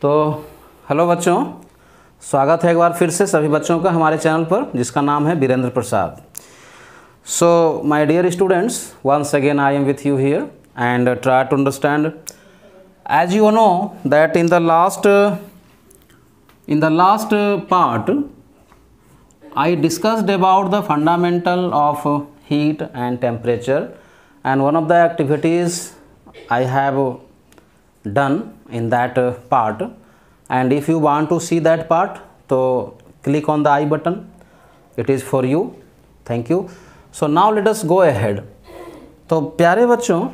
तो हेलो बच्चों, स्वागत है एक बार फिर से सभी बच्चों का हमारे चैनल पर जिसका नाम है Virendra Prasad. So my dear students, once again I am with you here and try to understand as you know that in the last part I discussed about the fundamental of heat and temperature, and one of the activities I have done in that part, and if you want to see that part so click on the I button, it is for you. Thank you. So now let us go ahead. तो प्यारे बच्चों,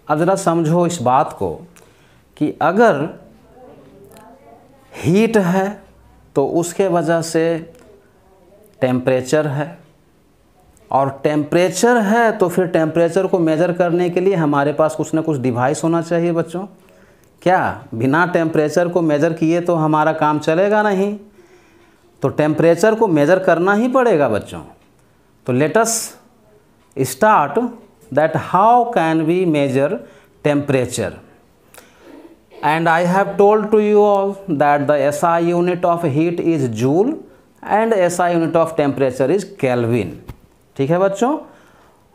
अब ज़रा समझो इस बात को कि अगर हीट है तो उसके वजह से टेम्परेचर है, और टेम्परेचर है तो फिर टेम्परेचर को मेज़र करने के लिए हमारे पास कुछ ना कुछ डिवाइस होना चाहिए बच्चों। क्या बिना टेम्परेचर को मेज़र किए तो हमारा काम चलेगा नहीं, तो टेम्परेचर को मेज़र करना ही पड़ेगा बच्चों। तो let us start that how can we measure temperature, and I have told to you all that the SI unit of heat is joule and SI unit of temperature is Kelvin। ठीक है बच्चों,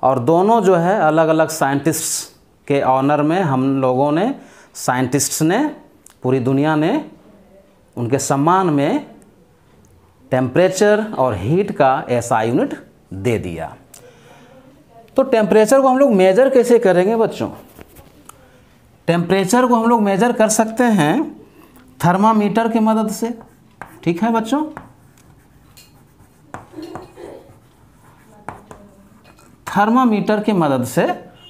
और दोनों जो है अलग अलग scientists के ऑनर में हम लोगों ने, साइंटिस्ट्स ने, पूरी दुनिया ने उनके सम्मान में टेम्परेचर और हीट का SI यूनिट दे दिया। तो टेम्परेचर को हम लोग मेज़र कैसे करेंगे बच्चों? टेम्परेचर को हम लोग मेज़र कर सकते हैं थर्मामीटर की मदद से। ठीक है बच्चों, थर्मामीटर की मदद से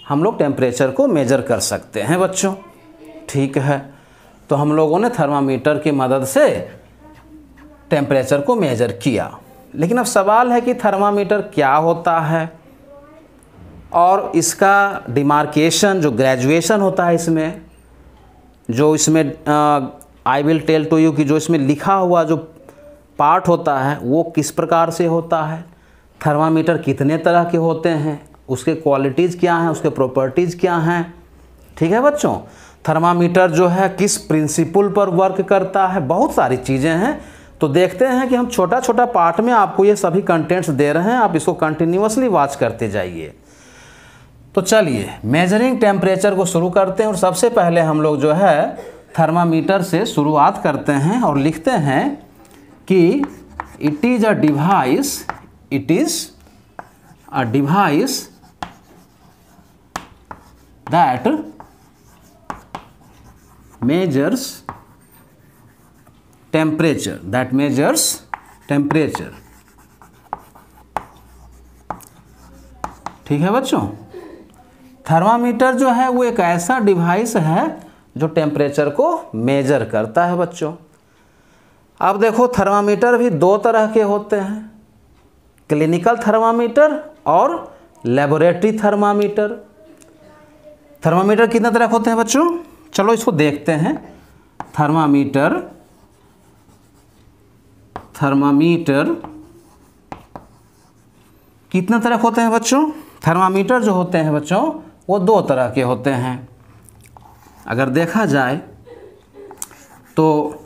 हम लोग टेम्परेचर को मेज़र कर सकते हैं बच्चों। ठीक है, तो हम लोगों ने थर्मामीटर की मदद से टेम्परेचर को मेज़र किया। लेकिन अब सवाल है कि थर्मामीटर क्या होता है और इसका डिमार्केशन, जो ग्रेजुएशन होता है इसमें, जो इसमें I will tell to you कि जो इसमें लिखा हुआ जो पार्ट होता है वो किस प्रकार से होता है, थर्मामीटर कितने तरह के होते हैं, उसके क्वालिटीज़ क्या हैं, उसके प्रॉपर्टीज़ क्या हैं। ठीक है बच्चों, थर्मामीटर जो है किस प्रिंसिपल पर वर्क करता है, बहुत सारी चीज़ें हैं। तो देखते हैं कि हम छोटा छोटा पार्ट में आपको ये सभी कंटेंट्स दे रहे हैं, आप इसको कंटिन्यूअसली वॉच करते जाइए। तो चलिए मेजरिंग टेम्परेचर को शुरू करते हैं, और सबसे पहले हम लोग जो है थर्मामीटर से शुरुआत करते हैं और लिखते हैं कि it is a device that measures temperature, ठीक है बच्चों। थर्मामीटर जो है वो एक ऐसा डिवाइस है जो टेम्परेचर को मेजर करता है बच्चों। अब देखो, थर्मामीटर भी दो तरह के होते हैं, क्लिनिकल थर्मामीटर और लेबोरेटरी थर्मामीटर। थर्मामीटर कितने तरह के होते हैं बच्चों? चलो इसको देखते हैं। थर्मामीटर कितने तरह के होते हैं बच्चों? थर्मामीटर जो होते हैं बच्चों वो दो तरह के होते हैं। अगर देखा जाए तो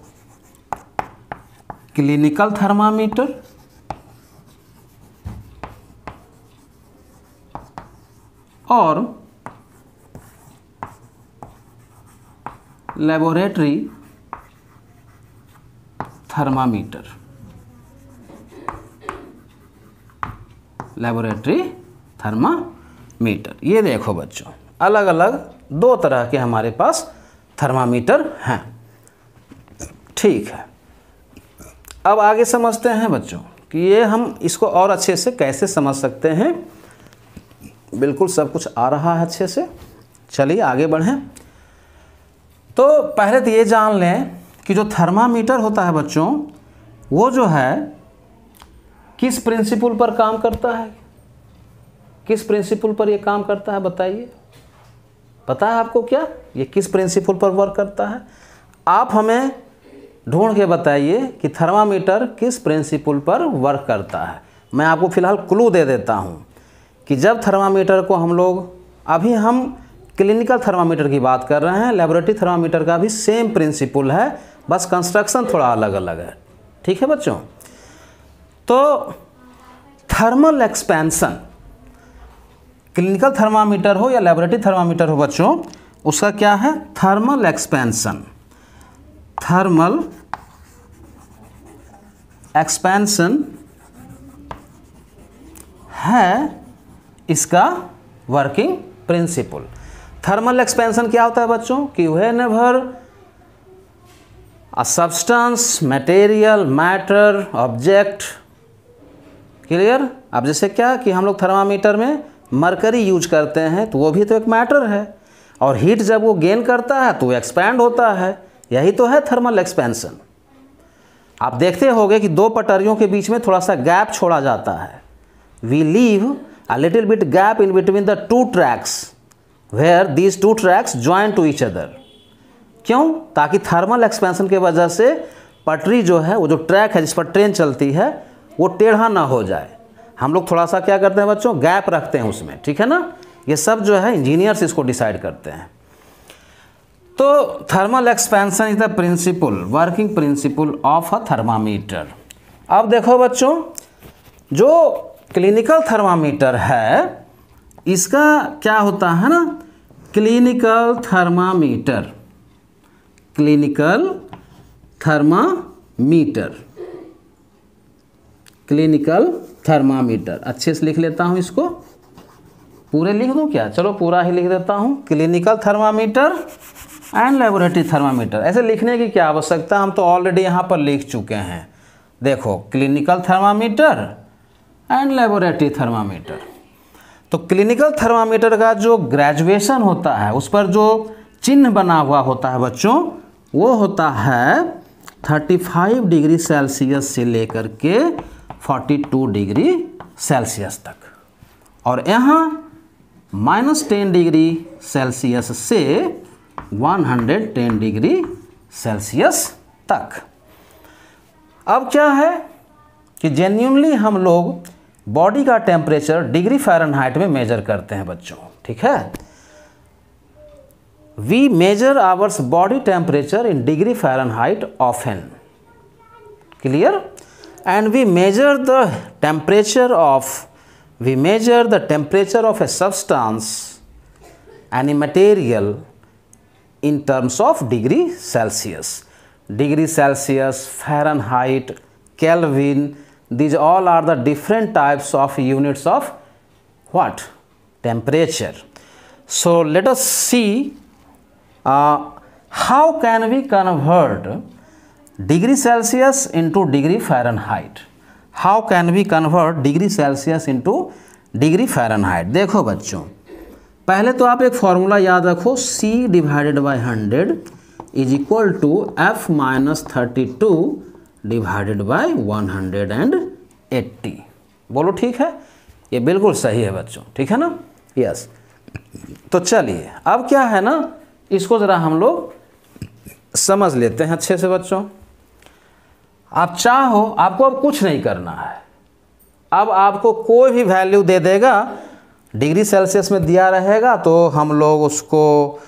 क्लिनिकल थर्मामीटर और लेबोरेटरी थर्मामीटर। ये देखो बच्चों, अलग अलग दो तरह के हमारे पास थर्मामीटर हैं। ठीक है, अब आगे समझते हैं बच्चों कि ये हम इसको और अच्छे से कैसे समझ सकते हैं। बिल्कुल सब कुछ आ रहा है अच्छे से। चलिए आगे बढ़ें। तो पहले तो ये जान लें कि जो थर्मामीटर होता है बच्चों वो जो है किस प्रिंसिपल पर काम करता है, किस प्रिंसिपल पर ये काम करता है बताइए? पता है आपको क्या ये किस प्रिंसिपल पर वर्क करता है? आप हमें ढूंढ के बताइए कि थर्मामीटर किस प्रिंसिपल पर वर्क करता है। मैं आपको फ़िलहाल क्लू दे देता हूँ कि जब थर्मामीटर को हम लोग, अभी हम क्लिनिकल थर्मामीटर की बात कर रहे हैं, लेबोरेटरी थर्मामीटर का भी सेम प्रिंसिपल है, बस कंस्ट्रक्शन थोड़ा अलग अलग है। ठीक है बच्चों, तो थर्मल एक्सपेंशन, क्लिनिकल थर्मामीटर हो या लेबोरेटरी थर्मामीटर हो बच्चों, उसका क्या है, थर्मल एक्सपेंशन। थर्मल एक्सपेंशन है इसका वर्किंग प्रिंसिपल। थर्मल एक्सपेंशन क्या होता है बच्चों, कि whenever a substance, material, matter, object, clear. अब जैसे क्या कि हम लोग थर्मामीटर में मरकरी यूज करते हैं, तो वो भी तो एक मैटर है, और हीट जब वो गेन करता है तो वो एक्सपैंड होता है, यही तो है थर्मल एक्सपेंशन। आप देखते होंगे कि दो पटरियों के बीच में थोड़ा सा गैप छोड़ा जाता है। We leave a little bit gap in between the two tracks where these two tracks join to each other। क्यों, ताकि थर्मल एक्सपेंशन के वजह से पटरी जो है, वो जो ट्रैक है जिस पर ट्रेन चलती है, वो टेढ़ा ना हो जाए। हम लोग थोड़ा सा क्या करते हैं बच्चों, गैप रखते हैं उसमें, ठीक है ना। ये सब जो है इंजीनियर्स इसको डिसाइड करते हैं। तो thermal expansion is the principle, working principle of a thermometer. अब देखो बच्चों, जो क्लिनिकल थर्मामीटर है, इसका क्या होता है ना, clinical thermometer, clinical thermometer, clinical thermometer. अच्छे से लिख लेता हूँ इसको, पूरे लिख दूँ क्या, चलो पूरा ही लिख देता हूँ। Clinical thermometer and laboratory thermometer. ऐसे लिखने की क्या आवश्यकता, हम तो ऑलरेडी यहाँ पर लिख चुके हैं। देखो, clinical thermometer and laboratory thermometer. तो क्लिनिकल थर्मामीटर का जो ग्रेजुएशन होता है, उस पर जो चिन्ह बना हुआ होता है बच्चों, वो होता है 35 डिग्री सेल्सियस से लेकर के 42 डिग्री सेल्सियस तक, और यहाँ -10 डिग्री सेल्सियस से 110 डिग्री सेल्सियस तक। अब क्या है कि जेन्युइनली हम लोग बॉडी का टेम्परेचर डिग्री फ़ारेनहाइट में मेजर करते हैं बच्चों, ठीक है। We measure ours body temperature in degree Fahrenheit often, clear. And we measure the temperature of a substance any material in terms of degree Celsius. Degree Celsius, Fahrenheit, Kelvin, these all are the different types of units of what? Temperature. So let us see how can we convert degree Celsius into degree Fahrenheit. How can we convert degree Celsius into degree Fahrenheit? देखो बच्चों, पहले तो आप एक formula याद रखो, C divided by 100 is equal to F minus 32 divided by 180। बोलो ठीक है, ये बिल्कुल सही है बच्चों, ठीक है ना, यस। तो चलिए अब क्या है ना, इसको ज़रा हम लोग समझ लेते हैं अच्छे से बच्चों। आप चाहो, आपको अब कुछ नहीं करना है, अब आपको कोई भी वैल्यू दे देगा, डिग्री सेल्सियस में दिया रहेगा तो हम लोग उसको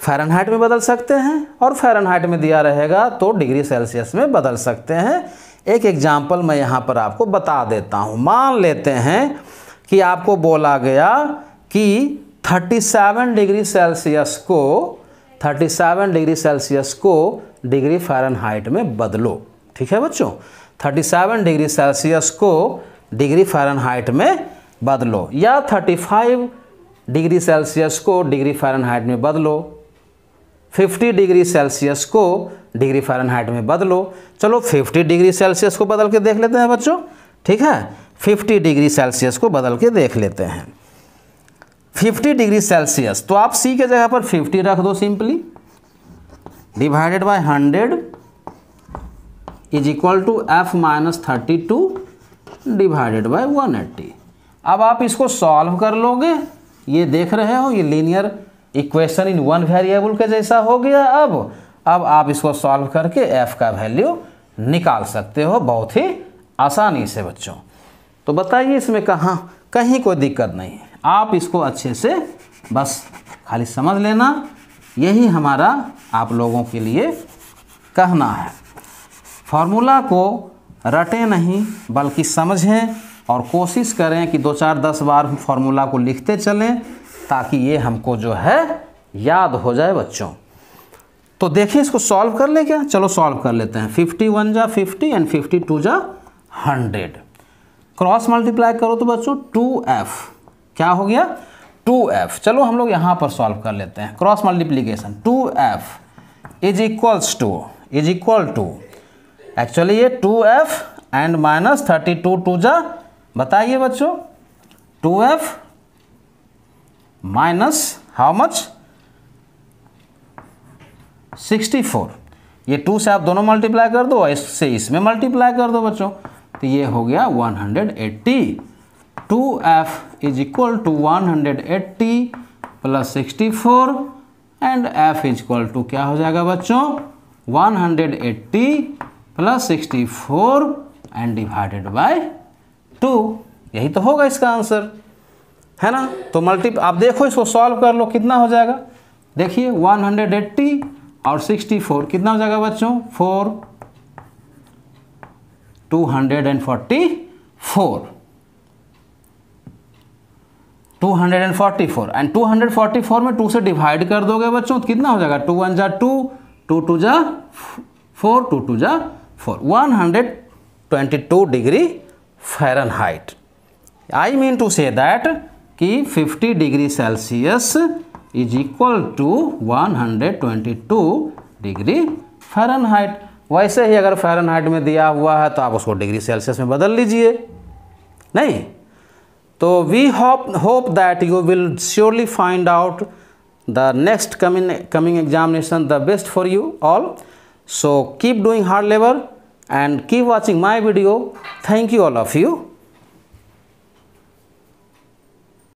फ़ारेनहाइट में बदल सकते हैं, और फ़ारेनहाइट में दिया रहेगा तो डिग्री सेल्सियस में बदल सकते हैं। एक एग्जाम्पल मैं यहाँ पर आपको बता देता हूँ। मान लेते हैं कि आपको बोला गया कि 37 डिग्री सेल्सियस को डिग्री फ़ारेनहाइट में बदलो, ठीक है बच्चों। 37 डिग्री सेल्सियस को डिग्री फ़ारेनहाइट में बदलो, या 35 डिग्री सेल्सियस को डिग्री फ़ारेनहाइट में बदलो, 50 डिग्री सेल्सियस को डिग्री फ़ारेनहाइट में बदलो। चलो 50 डिग्री सेल्सियस को बदल के देख लेते हैं बच्चों, ठीक है। 50 डिग्री सेल्सियस को बदल के देख लेते हैं। 50 डिग्री सेल्सियस, तो आप C के जगह पर 50 रख दो simply, divided by 100 is equal to F minus 32 divided by 180। अब आप इसको सॉल्व कर लोगे, ये देख रहे हो ये linear equation in one variable के जैसा हो गया। अब आप इसको सॉल्व करके f का वैल्यू निकाल सकते हो बहुत ही आसानी से बच्चों। तो बताइए इसमें कहीं कोई दिक्कत नहीं है, आप इसको अच्छे से बस खाली समझ लेना, यही हमारा आप लोगों के लिए कहना है। फार्मूला को रटें नहीं बल्कि समझें और कोशिश करें कि 2, 4, 10 बार फार्मूला को लिखते चलें ताकि ये हमको जो है याद हो जाए बच्चों। तो देखिए इसको सॉल्व कर ले क्या, चलो सॉल्व कर लेते हैं। 51 जा 50 एंड 52 जा 100। क्रॉस मल्टीप्लाई करो तो बच्चों 2f, क्या हो गया 2f। चलो हम लोग यहाँ पर सॉल्व कर लेते हैं। Cross multiplication 2f is equal to actually ये 2f एंड माइनस 32 2 जा, बताइए बच्चों 2f माइनस हाउ मच 64। ये 2 से आप दोनों मल्टीप्लाई कर दो, इससे इसमें मल्टीप्लाई कर दो बच्चों, तो ये हो गया 180। 2f is equal to 180 plus 64 and f is equal to क्या हो जाएगा बच्चों 180 प्लस 64 एंड डिवाइडेड बाय 2। यही तो होगा इसका आंसर, है ना। तो आप देखो इसको सॉल्व कर लो, कितना हो जाएगा, देखिए 180 और 64 कितना हो जाएगा बच्चों 4, 244 एंड 244 में 2 से डिवाइड कर दोगे बच्चों तो कितना हो जाएगा 2 1 जा 2, 2 2 जा 4, 2 2 जा 4, 122 degree Fahrenheit. I mean to say that कि 50 degree Celsius is equal to 122 degree Fahrenheit. वैसे ही अगर फ़ारेनहाइट में दिया हुआ है तो आप उसको डिग्री सेल्सियस में बदल लीजिए, नहीं तो we hope that you will surely find out the next coming examination the best for you all. So keep doing hard labor and keep watching my video. Thank you all of you.